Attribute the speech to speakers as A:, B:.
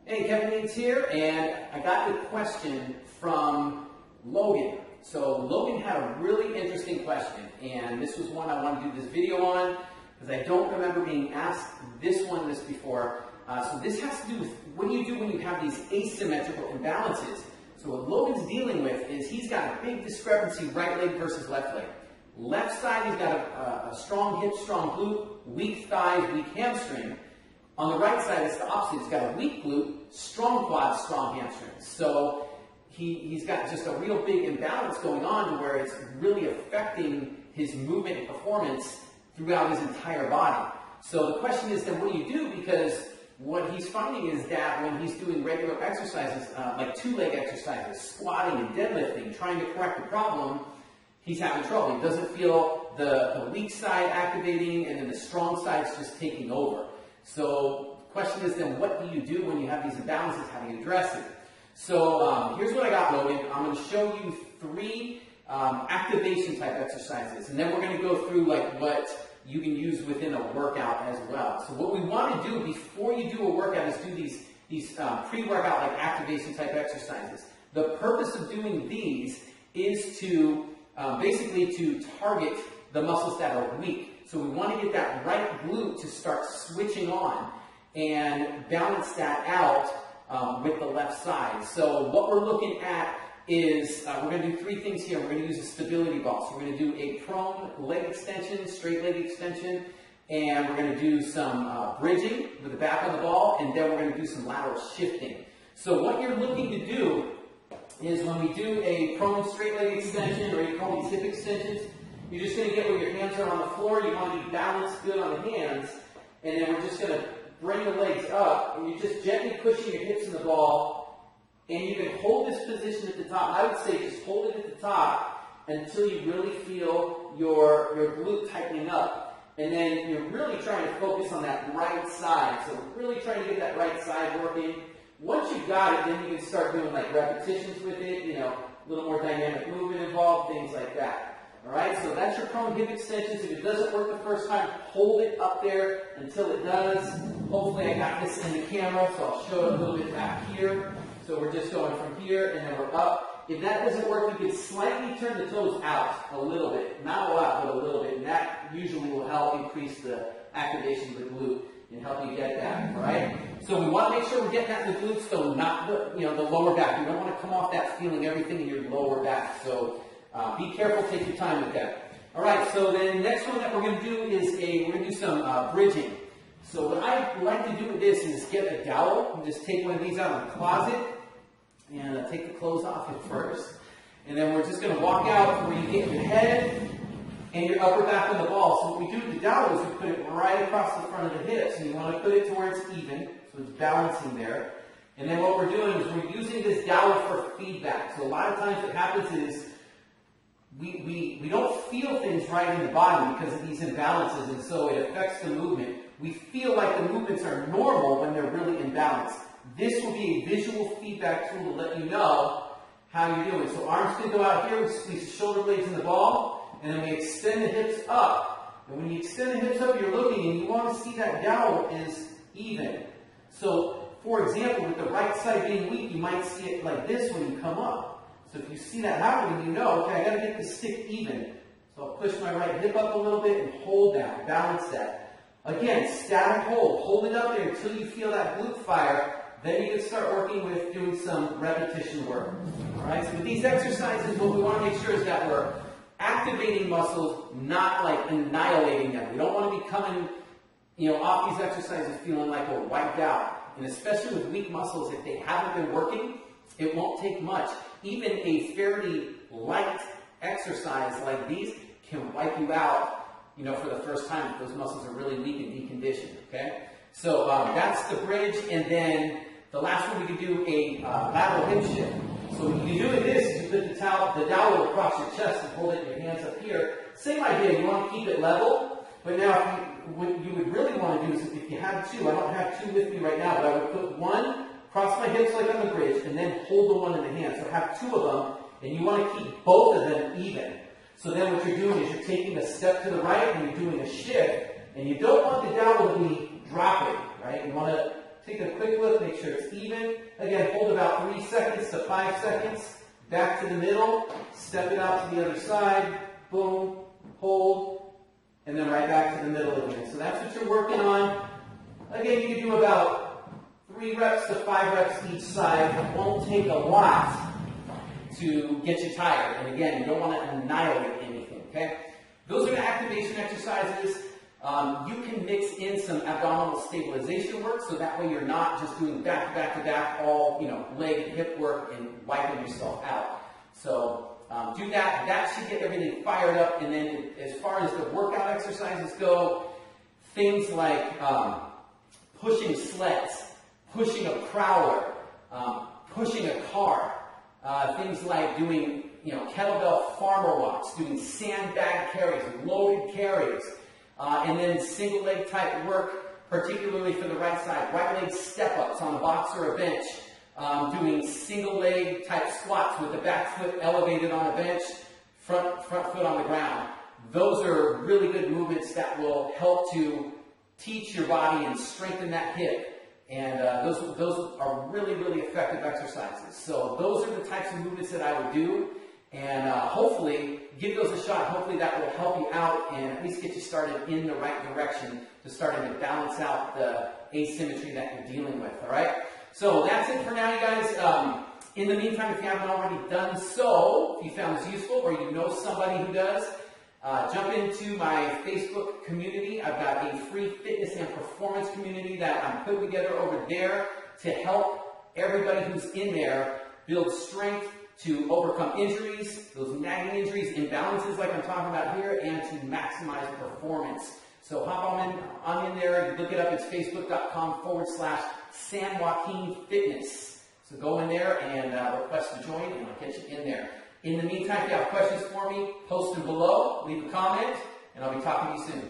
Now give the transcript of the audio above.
A: Hey, Kevin Yates here, and I got a question from Logan. So Logan had a really interesting question, and this was one I wanted to do this video on because I don't remember being asked this before. So this has to do with what do you do when you have these asymmetrical imbalances. So what Logan's dealing with is he's got a big discrepancy right leg versus left leg. Left side, he's got a strong hip, strong glute, weak thighs, weak hamstring. On the right side, it's the opposite. He's got a weak glute, strong quads, strong hamstrings. So he's got just a real big imbalance going on to where it's really affecting his movement and performance throughout his entire body. So the question is then what do you do? Because what he's finding is that when he's doing regular exercises, like two-leg exercises, squatting and deadlifting, trying to correct the problem, he's having trouble. He doesn't feel the weak side activating and then the strong side's just taking over. So the question is then what do you do when you have these imbalances? How do you address it? So here's what I got, Logan. I'm going to show you 3 activation type exercises, and then we're going to go through like what you can use within a workout as well. So what we want to do before you do a workout is do these pre-workout like activation type exercises. The purpose of doing these is to basically to target the muscles that are weak. So we want to get that right glute to start switching on and balance that out with the left side. So what we're looking at is we're going to do 3 things here. We're going to use a stability ball. So we're going to do a prone leg extension, straight leg extension, and we're going to do some bridging with the back of the ball, and then we're going to do some lateral shifting. So what you're looking to do is when we do a prone straight leg extension, or you call these hip extensions, you're just going to get where your hands are on the floor. You want to be balanced good on the hands, and then we're just going to bring the legs up, and you're just gently pushing your hips in the ball, and you can hold this position at the top. I would say just hold it at the top until you really feel your glute tightening up, and then you're really trying to focus on that right side. So we're really trying to get that right side working. Once you've got it, then you can start doing like repetitions with it, you know, a little more dynamic movement involved, things like that. All right, so that's your prone hip extensions. If it doesn't work the first time, hold it up there until it does. Hopefully I got this in the camera, so I'll show it a little bit back here. So we're just going from here and then we're up. If that doesn't work, you can slightly turn the toes out a little bit. Not a lot, but a little bit. And that usually will help increase the activation of the glute and help you get that, all right? So we want to make sure we're getting at the glutes, though, not the lower back. You don't want to come off that feeling everything in your lower back. So be careful, take your time with that. All right, so then next one that we're going to do is we're going to do some bridging. So what I like to do with this is get a dowel and just take one of these out of the closet and take the clothes off at first. And then we're just going to walk out where you get your head and your upper back on the ball. So what we do with the dowel is we put it right across the front of the hips, and you want to put it to where it's even, so it's balancing there. And then what we're doing is we're using this dowel for feedback. So a lot of times what happens is we don't feel things right in the body because of these imbalances, and so it affects the movement. We feel like the movements are normal when they're really imbalanced. This will be a visual feedback tool to let you know how you're doing. So arms can go out here, we squeeze the shoulder blades in the ball, and then we extend the hips up. And when you extend the hips up, you're looking and you want to see that dowel is even. So, for example, with the right side being weak, you might see it like this when you come up. So if you see that happening, you know, okay, I got to get the stick even. So I'll push my right hip up a little bit and hold that, balance that. Again, static hold. Hold it up there until you feel that glute fire. Then you can start working with doing some repetition work. All right, so with these exercises, what we want to make sure is that we're activating muscles, not like annihilating them. We don't want to be coming, off these exercises feeling like we're wiped out. And especially with weak muscles, if they haven't been working, it won't take much. Even a fairly light exercise like these can wipe you out, for the first time if those muscles are really weak and deconditioned, okay? So that's the bridge, and then the last one we can do a lateral hip shift. So what you do with this is you put the dowel across your chest and hold it in your hands up here. Same idea, you want to keep it level, but now what you would really want to do is if you have 2, I don't have 2 with me right now, but I would put 1 cross my hips like on the bridge, and then hold the one in the hand. So have 2 of them, and you want to keep both of them even. So then what you're doing is you're taking a step to the right, and you're doing a shift, and you don't want the dowel to be dropping, right? You want to Take a quick look, make sure it's even. Again, hold about 3 seconds to 5 seconds. Back to the middle, step it out to the other side, boom, hold, and then right back to the middle again. So that's what you're working on. Again, you can do about 3 reps to 5 reps each side. It won't take a lot to get you tired. And again, you don't want to annihilate anything, okay? Those are the activation exercises. You can mix in some abdominal stabilization work, so that way you're not just doing back to back to back all, leg and hip work and wiping yourself out. So do that. That should get everything fired up. And then as far as the workout exercises go, things like pushing sleds, pushing a prowler, pushing a car, things like doing kettlebell farmer walks, doing sandbag carries, loaded carries. And then single leg type work, particularly for the right side. Right leg step ups on a box or a bench. Doing single leg type squats with the back foot elevated on a bench, front foot on the ground. Those are really good movements that will help to teach your body and strengthen that hip. And those are really, really effective exercises. So those are the types of movements that I would do. And hopefully, give those a shot. Hopefully that will help you out and at least get you started in the right direction to starting to balance out the asymmetry that you're dealing with, all right? So that's it for now, you guys. In the meantime, if you haven't already done so, if you found this useful or you know somebody who does, jump into my Facebook community. I've got a free fitness and performance community that I'm putting together over there to help everybody who's in there build strength, to overcome injuries, those nagging injuries, imbalances like I'm talking about here, and to maximize performance. So hop on in there, look it up, it's facebook.com/San Joaquin Fitness. So go in there and request to join, and I'll get you in there. In the meantime, if you have questions for me, post them below, leave a comment, and I'll be talking to you soon.